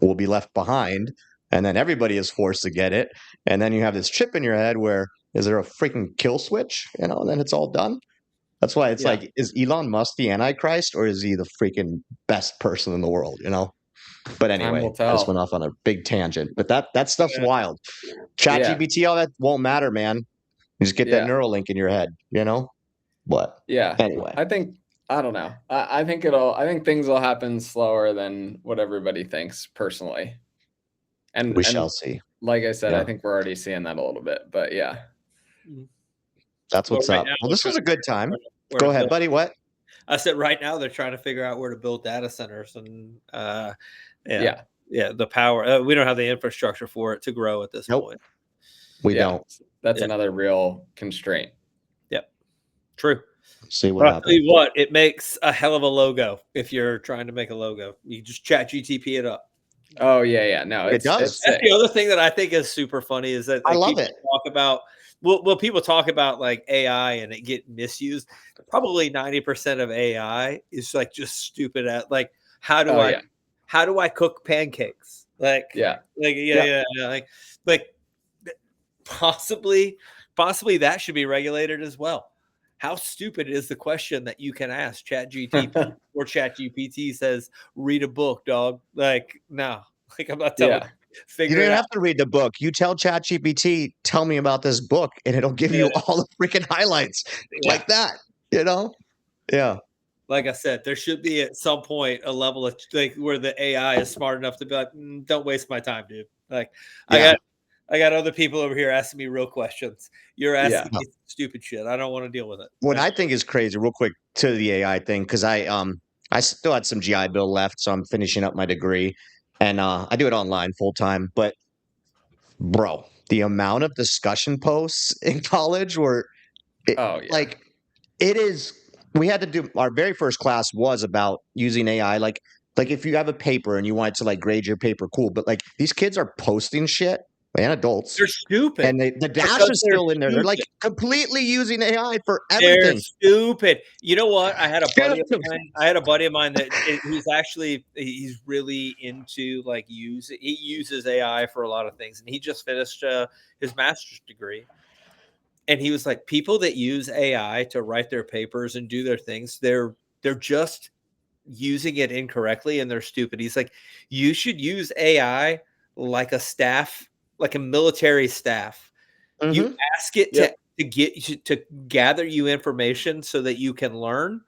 will be left behind. And then everybody is forced to get it. And then you have this chip in your head where, is there a freaking kill switch? And then it's all done. That's why it's like, is Elon Musk the Antichrist, or is he the freaking best person in the world, But anyway, I just went off on a big tangent. But that stuff's wild. ChatGPT, all that won't matter, man. You just get that Neuralink in your head, But anyway. I don't know. I think things will happen slower than what everybody thinks personally. And we shall see. Like I said, I think we're already seeing that a little bit, but that's what's up. Well, this was a good time. Go ahead, buddy. What? I said right now they're trying to figure out where to build data centers, and the power. We don't have the infrastructure for it to grow at this point. We don't. That's another real constraint. Yep. True. See what happens. I'll tell you what, it makes a hell of a logo if you're trying to make a logo. You just chat GTP it up. Oh yeah. No, it does. That's the other thing that I think is super funny is that I love it. Talk about people talk about like AI and it get misused. Probably 90% of AI is like just stupid at like how do I cook pancakes? Like possibly that should be regulated as well. How stupid is the question that you can ask ChatGPT or ChatGPT says, read a book, dog? Like, no, like I'm not telling you. You don't have to read the book. You tell ChatGPT, tell me about this book, and it'll give you all the freaking highlights like that, Yeah. Like I said, there should be at some point a level of like where the AI is smart enough to be like, don't waste my time, dude. Like Yeah. I got other people over here asking me real questions. You're Yeah. asking me stupid shit. I don't want to deal with it. What Like, I think is crazy, real quick, to the AI thing, because I still had some GI Bill left, so I'm finishing up my degree, and I do it online full time. But bro, the amount of discussion posts in college were Oh yeah. like it is. We had to do our very first class was about using AI. Like if you have a paper and you wanted to like grade your paper, cool. But like these kids are posting shit and adults. they're stupid And the dash because is they're still in there. They're like stupid. completely using AI for They're everything. stupid. You know what? I had a buddy of Stupid. mine. I had a buddy of mine that he's really into like he uses AI for a lot of things, and he just finished his master's degree. And he was like, people that use AI to write their papers and do their things, they're just using it incorrectly and they're stupid. He's like, you should use AI like a staff, like a military staff. You Mhm. ask it Yep. to get to gather you information so that you can learn.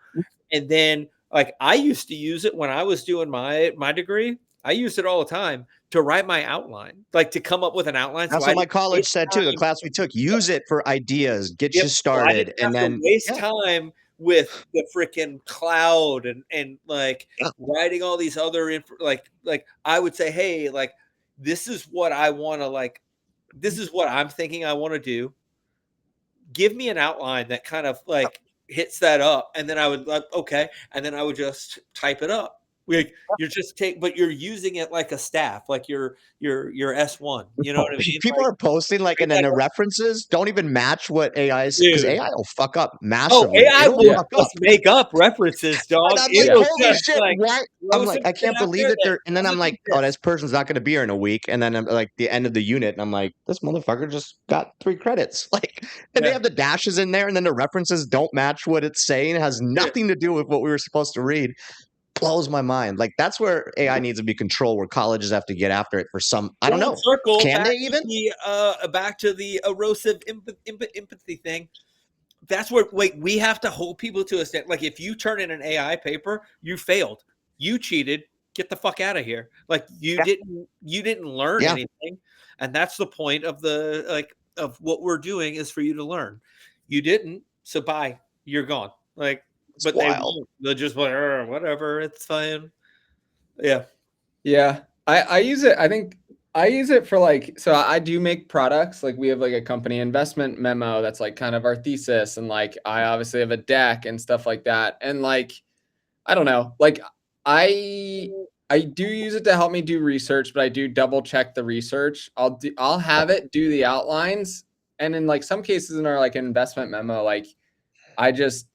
And then like I used to use it when I was doing my degree. I used it all the time to write my outline, like to come up with an outline. So That's I what my didn't college waste said too. The time. class we took, use it for ideas, get Yep. you So I started, didn't and have to then waste yeah, time with the freaking cloud and like yeah. writing all these other like I would say, hey, like this is what I want to like. This is what I'm thinking I want to do. Give me an outline that kind of like hits that up, and then I would like okay, and then I would just type it up. Like you're just but you're using it like a staff, like your S1. You know what I mean? People Like are posting like, bring and then that the up, references don't even match what AI is because dude. AI will fuck up Oh, massively. AI It'll will Yeah. fuck up. just make up references, And dog. I'm It like, Yeah. will holy just shit, like why? throw I'm some like, I shit can't out believe there that that they're. And then I'm like, doesn't oh, exist. this person's not going to be here in a week. And then I'm like, the end of the unit, and I'm like, this motherfucker just got 3 credits. Like, and they Yeah. have the dashes in there, and then the references don't match what it's saying. It has nothing to do with what we were supposed to read. Blows my mind. Like that's where AI needs to be controlled, where colleges have to get after it for some. I don't Full know. circle Can they even? back to the erosive empathy thing. That's where wait, we have to hold people to a standard. Like if you turn in an AI paper, you failed. You cheated. Get the fuck out of here. Like Yeah. you didn't learn Yeah. anything. And that's the point of the like of what we're doing is for you to learn. You didn't, so bye. You're gone. Like, It's but they wild. won't. They'll just like, whatever, it's fine. Yeah. Yeah. I use it. I think I use it for like, so I do make products. Like we have like a company investment memo that's like kind of our thesis. And like, I obviously have a deck and stuff like that. And like, I don't know, like I do use it to help me do research, but I do double check the research. I'll have it do the outlines. And in like some cases in our like investment memo, like I just,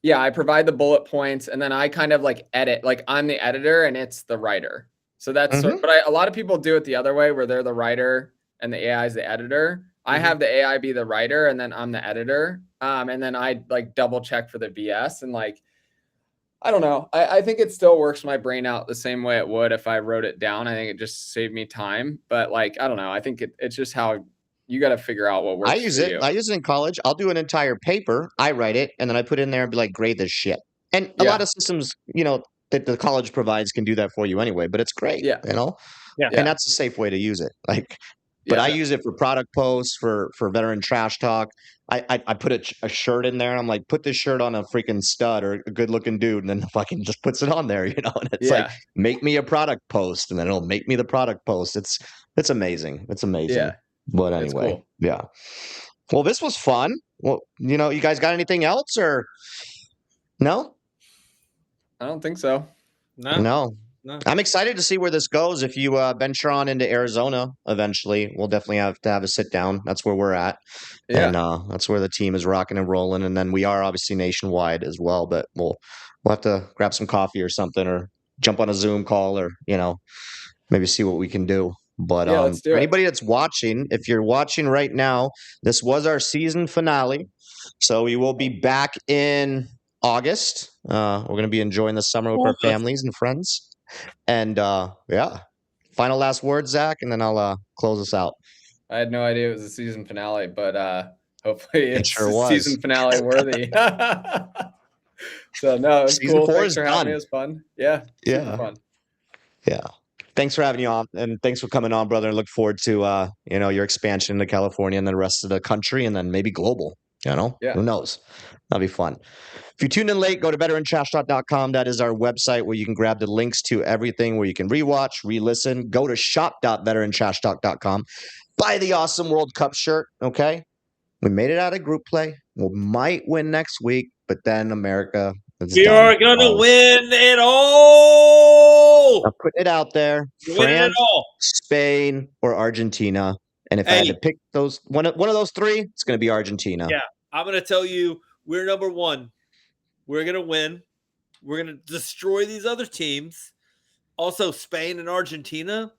yeah, I provide the bullet points and then I kind of like edit, like I'm the editor and it's the writer. So that's Mhm. but a lot of people do it the other way where they're the writer and the AI is the editor. I Mhm. have the AI be the writer and then I'm the editor. And then I like double check for the BS and like, I don't know. I think it still works my brain out the same way it would if I wrote it down. I think it just saved me time. But like, I don't know. I think it's just how you got to figure out what I works use for it. you. I use it in college. I'll do an entire paper. I write it, and then I put it in there and be like, grade this shit. And a lot Yeah. of systems, that the college provides can do that for you anyway. But it's great, Yeah. Yeah. and that's a safe way to use it. Like, but I Yeah. use it for product posts for veteran trash talk. I put a shirt in there, and I'm like, put this shirt on a freaking stud or a good looking dude, and then fucking just puts it on there, And it's like, Yeah. make me a product post, and then it'll make me the product post. It's amazing. It's amazing. Yeah. But It's anyway, cool. yeah. Well, this was fun. Well, you guys got anything else or no? I don't think so. No. No. No. I'm excited to see where this goes. If you venture on into Arizona eventually, we'll definitely have to have a sit down. That's where we're at. Yeah. And that's where the team is rocking and rolling. And then we are obviously nationwide as well, but we'll have to grab some coffee or something or jump on a Zoom call or, maybe see what we can do. But Yeah, let's do for it. anybody that's watching, if you're watching right now, this was our season finale. So we will be back in August. We're going to be enjoying the summer with our families and friends. And yeah, final last words, Zach, and then I'll close us out. I had no idea it was a season finale, but hopefully It it's sure a was. season finale worthy. So no, it was Season cool. 4 Thanks is for having done. me. It was fun. Yeah. Super Yeah. fun. Yeah. Thanks for having you on, and thanks for coming on, brother. And look forward to your expansion to California and then the rest of the country, and then maybe global. Yeah. Who knows? That'll be fun. If you tuned in late, go to VeteranTrashTalk.com. That is our website where you can grab the links to everything, where you can rewatch, re-listen. Go to shop.VeteranTrashTalk.com. Buy the awesome World Cup shirt. Okay, we made it out of group play. We might win next week, but then America. We are gonna win it all. I'm putting it out there. We're winning it France, all. Spain, or Argentina. And if I had to pick those one of those three, it's going to be Argentina. Yeah, I'm going to tell you, we're number one. We're going to win. We're going to destroy these other teams. Also, Spain and Argentina,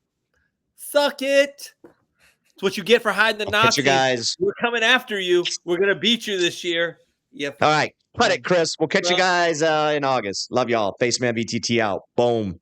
suck it. It's what you get for hiding the Nazis. You guys. We're coming after you. We're going to beat you this year. Yep. All right. Cut it, Chris. We'll catch you guys in August. Love y'all. Faceman VTT out. Boom.